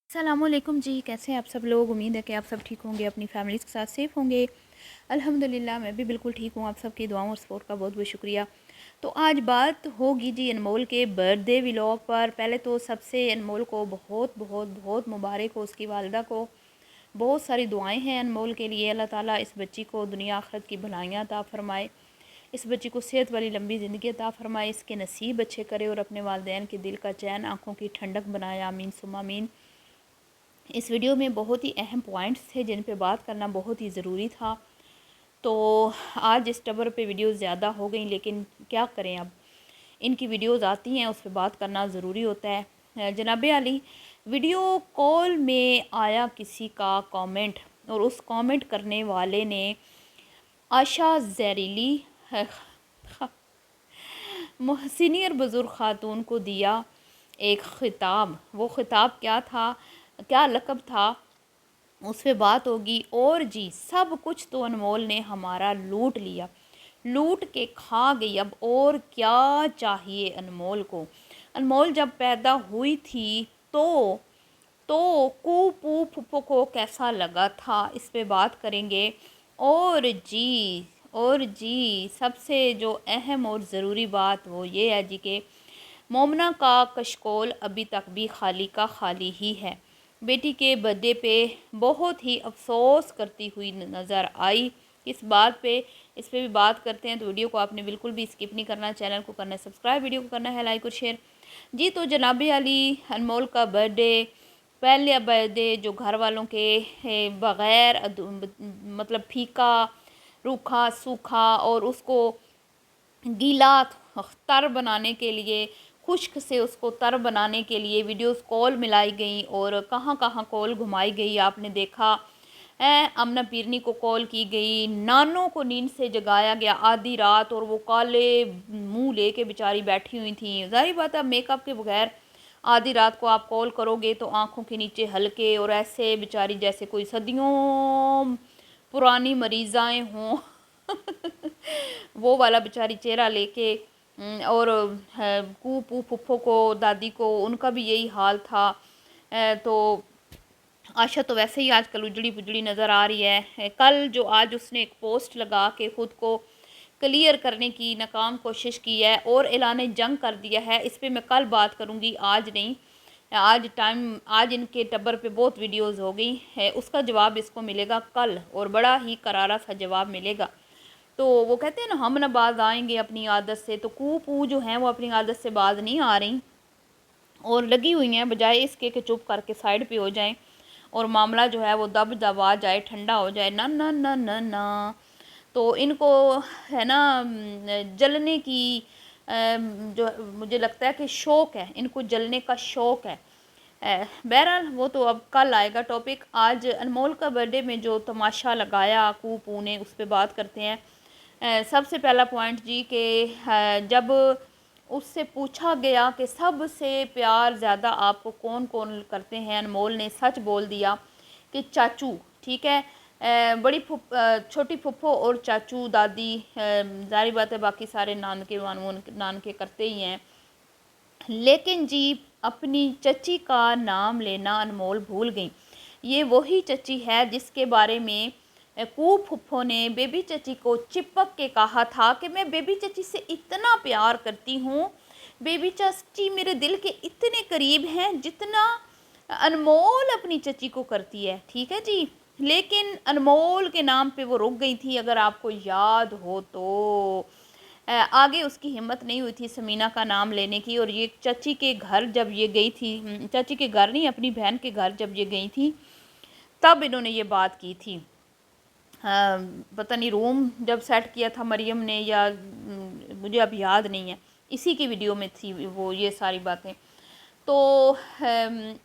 अस्सलामुअलैकुम जी, कैसे हैं आप सब लोग। उम्मीद है कि आप सब ठीक होंगे, अपनी फैमिलीज़ के साथ सेफ़ होंगे। अल्हम्दुलिल्लाह मैं भी बिल्कुल ठीक हूँ। आप सबकी दुआओं और सपोर्ट का बहुत बहुत शुक्रिया। तो आज बात होगी जी अनमोल के बर्थडे व्लॉग पर। पहले तो सबसे अनमोल को बहुत बहुत बहुत मुबारक हो, उसकी वालिदा को बहुत सारी दुआएं हैं अनमोल के लिए। अल्लाह ताला इस बच्ची को दुनिया आखिरत की भलाइयाँ अता फ़रमाए, इस बच्ची को सेहत वाली लंबी ज़िंदगी अता फ़रमाए, इसके नसीब अच्छे करे और अपने वालिदैन के दिल का चैन, आँखों की ठंडक बनाए। आमीन सुम्मा आमीन। इस वीडियो में बहुत ही अहम पॉइंट्स थे जिन पे बात करना बहुत ही ज़रूरी था। तो आज इस टबर पे वीडियोस ज़्यादा हो गई, लेकिन क्या करें, अब इनकी वीडियोस आती हैं, उस पर बात करना ज़रूरी होता है। जनाब आली, वीडियो कॉल में आया किसी का कमेंट और उस कमेंट करने वाले ने आशा जहरीली सीनियर बुज़ुर्ग ख़ातून को दिया एक ख़िताब। वो ख़िताब क्या था, क्या लक़ब था, उस पर बात होगी। और जी सब कुछ तो अनमोल ने हमारा लूट लिया, लूट के खा गई। अब और क्या चाहिए अनमोल को। अनमोल जब पैदा हुई थी तो कू पू फुप्पो को कैसा लगा था, इस पे बात करेंगे। और जी सबसे जो अहम और ज़रूरी बात वो ये है जी कि मोमना का कशकोल अभी तक भी खाली का खाली ही है। बेटी के बर्थडे पे बहुत ही अफसोस करती हुई नज़र आई। इस बात पे इस पे भी बात करते हैं, तो वीडियो को आपने बिल्कुल भी स्किप नहीं करना, चैनल को करना है सब्सक्राइब, वीडियो को करना है लाइक और शेयर। जी तो जनाबी अली, अनमोल का बर्थडे, पहले बर्थडे जो घर वालों के बग़ैर मतलब फीका रूखा सूखा और उसको गीला तर बनाने के लिए, खुश्क से उसको तर बनाने के लिए वीडियोस कॉल मिलाई गई और कहाँ कहाँ कॉल घुमाई गई। आपने देखा अमना पीरनी को कॉल की गई, नानों को नींद से जगाया गया आधी रात और वो काले मुंह लेके बेचारी बैठी हुई थी। ज़ाहिर बात है, मेकअप के बगैर आधी रात को आप कॉल करोगे तो आंखों के नीचे हल्के और ऐसे बेचारी जैसे कोई सदियों पुरानी मरीज़ाएँ हों वो वाला बेचारी चेहरा लेके। और कू पू फुफ्फो को, दादी को, उनका भी यही हाल था। तो आशा तो वैसे ही आजकल उजड़ी पुजड़ी नज़र आ रही है। कल जो आज उसने एक पोस्ट लगा के ख़ुद को क्लियर करने की नाकाम कोशिश की है और ऐलान जंग कर दिया है। इस पे मैं कल बात करूँगी, आज नहीं। आज इनके टब्बर पे बहुत वीडियोस हो गई है, उसका जवाब इसको मिलेगा कल और बड़ा ही करारा सा जवाब मिलेगा। तो वो कहते हैं ना, हम न बाज आएंगे अपनी आदत से, तो कू पू जो हैं वो अपनी आदत से बाज नहीं आ रही और लगी हुई हैं, बजाय इसके कि चुप करके साइड पे हो जाएं और मामला जो है वो दब दबा जाए, ठंडा हो जाए। ना ना ना ना ना, तो इनको है ना जलने की जो मुझे लगता है कि शौक़ है, इनको जलने का शौक़ है। बहरहाल वो तो अब कल आएगा टॉपिक। आज अनमोल का बर्थडे में जो तमाशा लगाया कू पू ने, उस पर बात करते हैं। सबसे पहला पॉइंट जी कि जब उससे पूछा गया कि सबसे प्यार ज़्यादा आपको कौन कौन करते हैं, अनमोल ने सच बोल दिया कि चाचू। ठीक है, छोटी फुफ्फो और चाचू दादी, ज़ाहिर बात है बाकी सारे नानके करते ही हैं, लेकिन जी अपनी चची का नाम लेना अनमोल भूल गई। ये वही चची है जिसके बारे में कू फुफ्फो ने बेबी चची को चिपक के कहा था कि मैं बेबी चची से इतना प्यार करती हूँ, बेबी चची मेरे दिल के इतने करीब हैं जितना अनमोल अपनी चची को करती है। ठीक है जी, लेकिन अनमोल के नाम पे वो रुक गई थी, अगर आपको याद हो तो। आगे उसकी हिम्मत नहीं हुई थी समीना का नाम लेने की। और ये चची के घर जब ये गई थी, चची के घर नहीं, अपनी बहन के घर जब ये गई थी, तब इन्होंने ये बात की थी। पता नहीं रूम जब सेट किया था मरियम ने, या मुझे अब याद नहीं है, इसी की वीडियो में थी वो ये सारी बातें। तो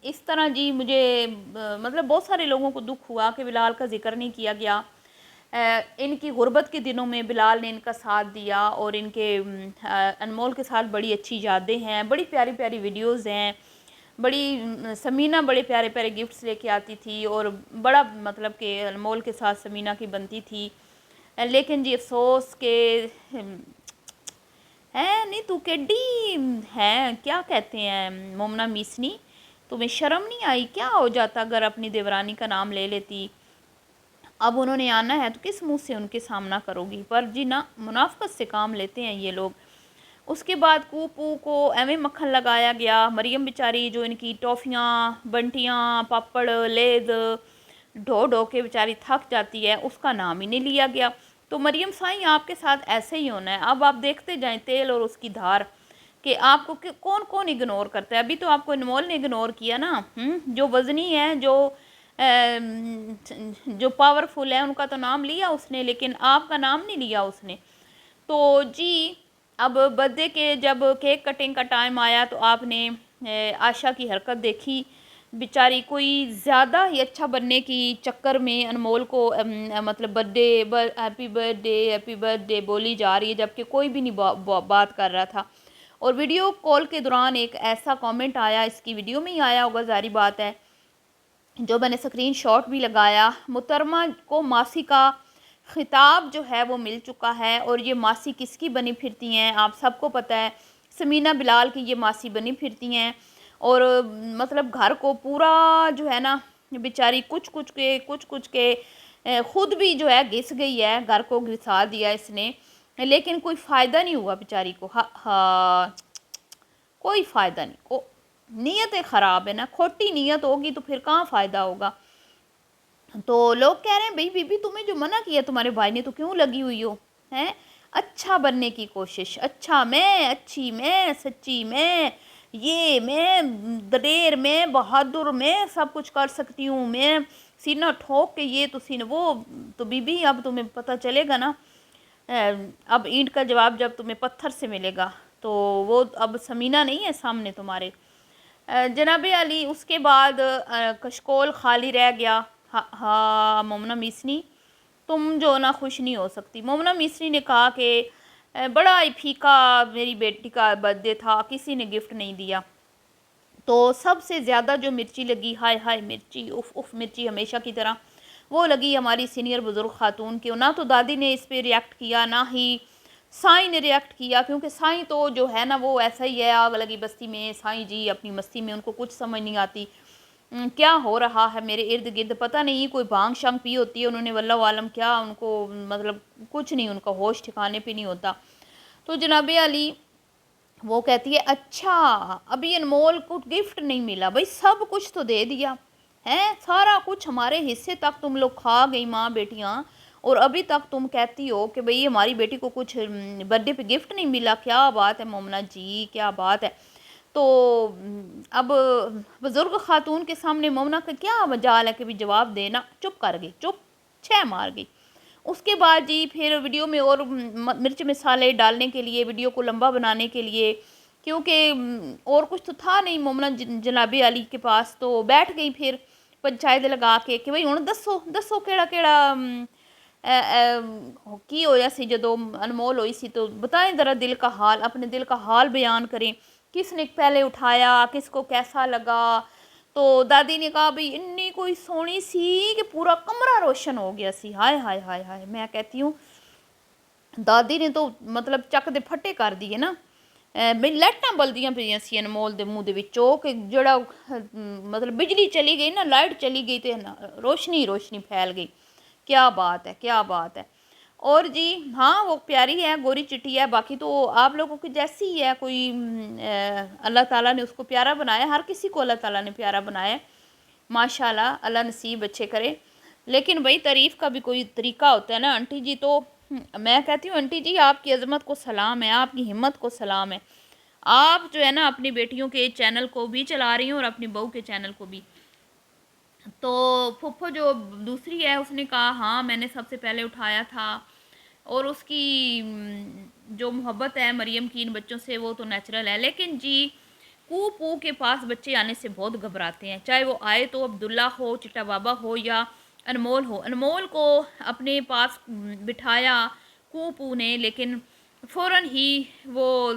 इस तरह जी मुझे मतलब बहुत सारे लोगों को दुख हुआ कि बिलाल का जिक्र नहीं किया गया। इनकी गुर्बत के दिनों में बिलाल ने इनका साथ दिया और इनके अनमोल के साथ बड़ी अच्छी यादें हैं, बड़ी प्यारी प्यारी वीडियोज़ हैं, बड़ी समीना बड़े प्यारे प्यारे गिफ्ट्स लेके आती थी और बड़ा मतलब कि अनमोल के साथ समीना की बनती थी। लेकिन जी अफसोस के है नहीं, तू केडी है क्या कहते हैं मोमना मीसनी, تمہیں شرم نہیں آئی؟ کیا ہو جاتا اگر اپنی دیورانی کا نام لے لیتی؟ اب انہوں نے آنا ہے تو کس منہ سے ان کے سامنا کرو گی؟ پر جی نا، منافقت سے کام لیتے ہیں یہ لوگ۔ اس کے بعد کوپو کو ایویں مکھن لگایا گیا، مریم بیچاری جو ان کی ٹافیاں، بنٹیاں، پاپڑ، لیز ڈھو ڈھو کے بیچاری تھک جاتی ہے، اس کا نام ہی نہیں لیا گیا۔ تو مریم سائیں آپ کے ساتھ ایسے ہی ہونا ہے، اب آپ دیکھتے جائیں تیل اور اس کی دھار کہ آپ کو کون کون اگنور کرتا ہے۔ ابھی تو آپ کو انمول نے اگنور کیا نا، جو وزنی ہے، جو پاورفل ہے، ان کا تو نام لیا اس نے، لیکن آپ کا نام نہیں لیا اس نے۔ تو جی اب برتھ ڈے کے جب کیک کٹنگ کا ٹائم آیا تو آپ نے عائشہ کی حرکت دیکھی، بیچاری کوئی زیادہ ہی اچھا بننے کی چکر میں انمول کو مطلب ہیپی برتھ ڈے بولی جا رہی ہے، جبکہ کوئی بھی نہیں بات کر رہا تھا۔ اور ویڈیو کال کے دوران ایک ایسا کامنٹ آیا، اس کی ویڈیو میں ہی آیا ہوگا ظاہری بات ہے، جو میں نے اسکرین شاٹ بھی لگایا۔ محترمہ کو ماسی کا خطاب جو ہے وہ مل چکا ہے، اور یہ ماسی کس کی بنی پھرتی ہیں آپ سب کو پتہ ہے، سمینہ بلال کی یہ ماسی بنی پھرتی ہیں، اور مطلب گھر کو پورا جو ہے نا بیچاری کچھ کچھ کے خود بھی جو ہے گھس گئی ہے، گھر کو گھسا دیا اس نے، لیکن کوئی فائدہ نہیں ہوا بیچاری کو، کوئی فائدہ نہیں، نیتیں خراب ہے نا، کھوٹی نیت ہوگی تو پھر کہاں فائدہ ہوگا۔ تو لوگ کہہ رہے ہیں بھئی بی بی تمہیں جو منع کیا تمہارے بھائی نے تو کیوں لگی ہوئی ہو ہیں؟ اچھا بننے کی کوشش، اچھا میں، اچھی میں، سچی میں، یہ میں، دلیر میں، بہادر میں، سب کچھ کر سکتی ہوں میں، سینہ ٹھوک کے یہ تو سینہ وہ، تو بی بی اب تمہیں پتہ چلے گا نا، اب اینٹ کا جواب جب تمہیں پتھر سے ملے گا، تو وہ اب سمینہ نہیں ہے سامنے تمہارے۔ جناب علی اس کے بعد کشکول خالی رہ گیا۔ ہاں مومنہ میسنی تم جو نا خوش نہیں ہو سکتی۔ مومنہ میسنی نے کہا کہ بڑا ہی پھیکا میری بیٹی کا برتھ ڈے تھا، کسی نے گفٹ نہیں دیا۔ تو سب سے زیادہ جو مرچی لگی، ہائے ہائے مرچی، اف اف مرچی ہمیشہ کی طرح، وہ لگی ہماری سینئر بزرگ خاتون کی۔ نہ تو دادی نے اس پہ ریاکٹ کیا، نہ ہی سائیں نے ریاکٹ کیا، کیونکہ سائیں تو جو ہے نا وہ ایسا ہی ہے، آگ لگی بستی میں، سائیں جی اپنی مستی میں، ان کو کچھ سمجھ نہیں آتی کیا ہو رہا ہے میرے ارد گرد، پتہ نہیں کوئی بھانگ شانگ پی ہوتی ہے انہوں نے، واللہ عالم کیا ان کو، مطلب کچھ نہیں، ان کا ہوش ٹھکانے پہ نہیں ہوتا۔ تو جناب علی وہ کہتی ہے اچھا ابھی انمول کو گفٹ نہیں ملا، بھئی سب کچھ تو دے دیا ہے، سارا کچھ ہمارے حصے تک تم لوگ کھا گئی ماں بیٹیاں، اور ابھی تک تم کہتی ہو کہ بھئی ہماری بیٹی کو کچھ برتھ ڈے پہ گفٹ نہیں ملا، کیا بات ہے مومنہ جی، کیا بات ہے۔ تو اب بزرگ خاتون کے سامنے مومنہ کا کیا مجال ہے کہ بھی جواب دینا، چپ کر گئی، چپ چھ مار گئی۔ اس کے بعد جی پھر ویڈیو میں اور مرچ مسالے ڈالنے کے لیے، ویڈیو کو لمبا بنانے کے لیے، کیونکہ اور کچھ تو تھا نہیں مومنہ جناب علی کے پاس، تو بیٹھ گئی پھر پنچایت لگا کے کہ بھئی ہن دسو کیڑا کی ہویا سی جدو انمول ہوئی سی، تو بتائیں ذرا دل کا حال، اپنے دل کا حال بیان کریں، کس نے پہلے اٹھایا، کس کو کیسا لگا۔ تو دادی نے کہا بھئی انی کوئی سونی سی کہ پورا کمرہ روشن ہو گیا سی، ہائے ہائے ہائے ہائے، میں کہتی ہوں دادی نے تو مطلب چک دے پھٹے کر دیے نا، لائٹاں بلدیاں پہ سی انمول دے منہ دے وچوں کہ جڑا مطلب بجلی چلی گئی نا، لائٹ چلی گئی تے روشنی پھیل گئی، کیا بات ہے، کیا بات ہے۔ اور جی ہاں وہ پیاری ہے، گوری چٹی ہے، باقی تو آپ لوگوں کی جیسی ہی ہے، کوئی اللہ تعالیٰ نے اس کو پیارا بنایا، ہر کسی کو اللہ تعالیٰ نے پیارا بنایا ہے، ماشاءاللہ، اللہ نصیب اچھے کرے، لیکن بھئی تعریف کا بھی کوئی طریقہ ہوتا ہے نا آنٹی جی۔ تو میں کہتی ہوں آنٹی جی آپ کی عظمت کو سلام ہے، آپ کی ہمت کو سلام ہے، آپ جو ہے نا اپنی بیٹیوں کے چینل کو بھی چلا رہی ہیں اور اپنی بہو کے چینل کو بھی۔ تو پھپھو جو دوسری ہے اس نے کہا ہاں میں نے سب سے پہلے اٹھایا تھا، اور اس کی جو محبت ہے مریم کی ان بچوں سے وہ تو نیچرل ہے، لیکن جی پو کے پاس بچے آنے سے بہت گھبراتے ہیں، چاہے وہ آئے تو عبداللہ ہو، چٹا بابا ہو یا انمول ہو۔ انمول کو اپنے پاس بٹھایا پو نے، لیکن فوراً ہی وہ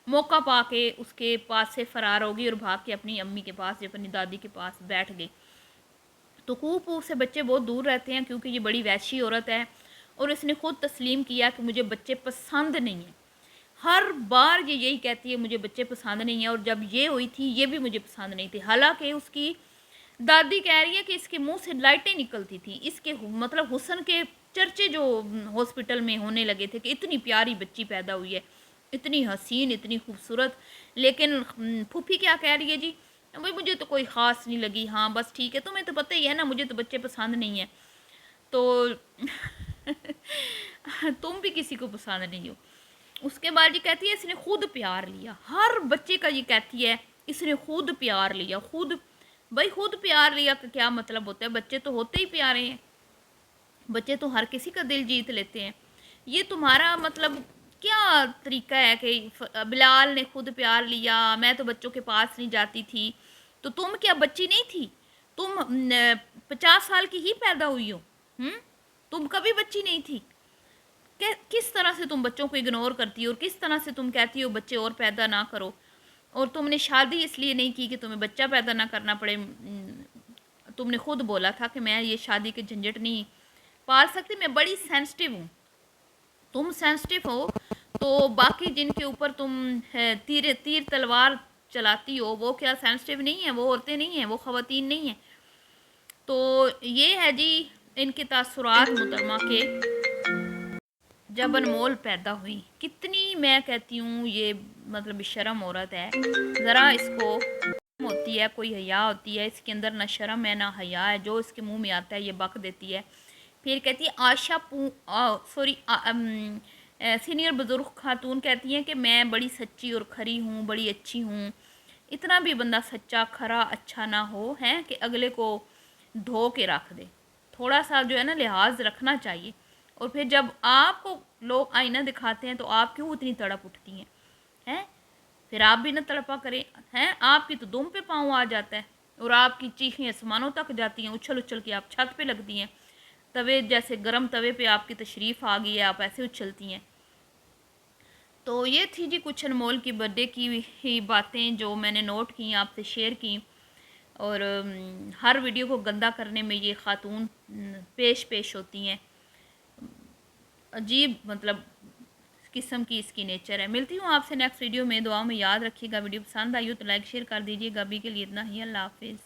موقع پا کے اس کے پاس سے فرار ہوگی اور بھاگ کے اپنی امی کے پاس یا اپنی دادی کے پاس بیٹھ گئی۔ تو پو سے بچے بہت دور رہتے ہیں کیونکہ یہ بڑی وحشی عورت ہے، اور اس نے خود تسلیم کیا کہ مجھے بچے پسند نہیں ہیں۔ हर बार ये यही कहती है मुझे बच्चे पसंद नहीं है, और जब ये हुई थी ये भी मुझे पसंद नहीं थी। हालांकि उसकी दादी कह रही है कि इसके मुंह से लाइटें निकलती थी, इसके मतलब हुस्न के चर्चे जो हॉस्पिटल में होने लगे थे कि इतनी प्यारी बच्ची पैदा हुई है, इतनी हसीन, इतनी खूबसूरत। लेकिन फूफी क्या कह रही है जी, भाई मुझे तो कोई ख़ास नहीं लगी, हाँ बस ठीक है, तुम्हें तो पता ही है ना मुझे तो बच्चे पसंद नहीं है, तो तुम भी किसी को पसंद नहीं हो। उसके बाद ये कहती है इसने खुद प्यार लिया, हर बच्चे का ये कहती है इसने खुद प्यार लिया। खुद, भाई खुद प्यार लिया का क्या मतलब होता है? बच्चे तो होते ही प्यारे हैं, बच्चे तो हर किसी का दिल जीत लेते हैं। ये तुम्हारा मतलब क्या तरीका है कि बिलाल ने खुद प्यार लिया, मैं तो बच्चों के पास नहीं जाती थी, तो तुम क्या बच्ची नहीं थी? तुम 50 साल की ही पैदा हुई हो, तुम कभी बच्ची नहीं थी? किस तरह से तुम बच्चों को इग्नोर करती हो, और किस तरह से तुम कहती हो बच्चे और पैदा ना करो, और तुमने शादी इसलिए नहीं की कि तुम्हें बच्चा पैदा ना करना पड़े। तुमने खुद बोला था कि मैं ये शादी के झंझट नहीं पाल सकती, मैं बड़ी सेंसिटिव हूँ। तुम सेंसिटिव हो तो बाकी जिनके ऊपर तुम तीर तलवार चलाती हो वो क्या सेंसिटिव नहीं है? वो औरतें नहीं हैं, वो ख़वातीन नहीं हैं। तो ये है जी इनके तासुरात मुहतरमा के जब अनमोल पैदा हुई। कितनी मैं कहती हूँ ये मतलब शर्म औरत है, ज़रा इसको होती है, कोई हया होती है, इसके अंदर ना शर्म है ना हया है, जो इसके मुंह में आता है ये बक देती है। फिर कहती है सीनियर बुजुर्ग खातून कहती हैं कि मैं बड़ी सच्ची और खरी हूँ, बड़ी अच्छी हूँ। इतना भी बंदा सच्चा खरा अच्छा ना हो है कि अगले को धो के रख दे, थोड़ा सा जो है ना लिहाज रखना चाहिए। और फिर जब आपको लोग आईना दिखाते हैं तो आप क्यों इतनी तड़प उठती हैं? फिर आप भी ना तड़पा करें, हैं? आपकी तो दुम पे पाँव आ जाता है, और आपकी चीखें आसमानों तक जाती हैं, उछल उछल के आप छत पे लगती हैं, तवे जैसे गर्म तवे पे आपकी तशरीफ़ आ गई है, आप ऐसे उछलती हैं। तो ये थी जी कुछ अनमोल की बर्थडे की ही बातें जो मैंने नोट की, आपसे शेयर की। और हर वीडियो को गंदा करने में ये खातून पेश होती हैं, अजीब मतलब किस्म की इसकी नेचर है। मिलती हूँ आपसे नेक्स्ट वीडियो में, दुआ में याद रखिएगा। वीडियो पसंद आई हो तो लाइक शेयर कर दीजिएगा। अभी के लिए इतना ही, अल्लाह हाफिज़।